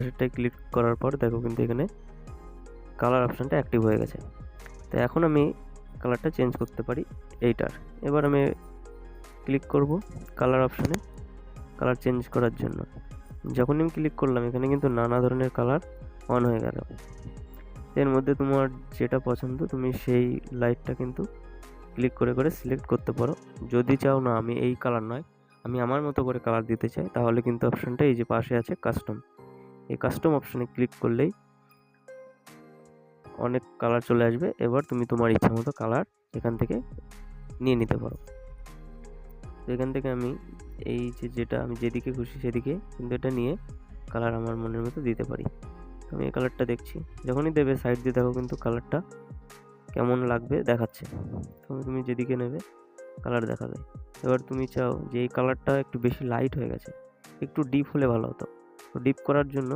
সেটাই ক্লিক করার পর দেখো কিন্তু এখানে কালার অপশানটা অ্যাক্টিভ হয়ে গেছে। তো এখন আমি কালারটা চেঞ্জ করতে পারি এইটার। এবার আমি ক্লিক করব কালার অপশানে কালার চেঞ্জ করার জন্য। যখনই আমি ক্লিক করলাম এখানে কিন্তু নানা ধরনের কালার অন হয়ে গেল। এর মধ্যে তোমার যেটা পছন্দ তুমি সেই লাইটটা কিন্তু ক্লিক করে করে সিলেক্ট করতে পারো। যদি চাও না আমি এই কালার নয়, আমি আমার মতো করে কালার দিতে চাই, তাহলে কিন্তু অপশানটা এই যে পাশে আছে কাস্টম, এই কাস্টম অপশানে ক্লিক করলেই অনেক কালার চলে আসবে। এবার তুমি তোমার ইচ্ছা মতো কালার এখান থেকে নিয়ে নিতে পারো। তো এখান থেকে আমি এই যেটা আমি যেদিকে খুশি সেদিকে কিন্তু এটা নিয়ে কালার আমার মনের মতো দিতে পারি। আমি এই কালারটা দেখছি, যখনই দেবে সাইড দিয়ে দেখো কিন্তু কালারটা কেমন লাগবে দেখাচ্ছে। তুমি যেদিকে নেবে কালার দেখাবে। এবার তুমি চাও যে এই কালারটা একটু বেশি লাইট হয়ে গেছে, একটু ডিপ হলে ভালো হতো। তো ডিপ করার জন্য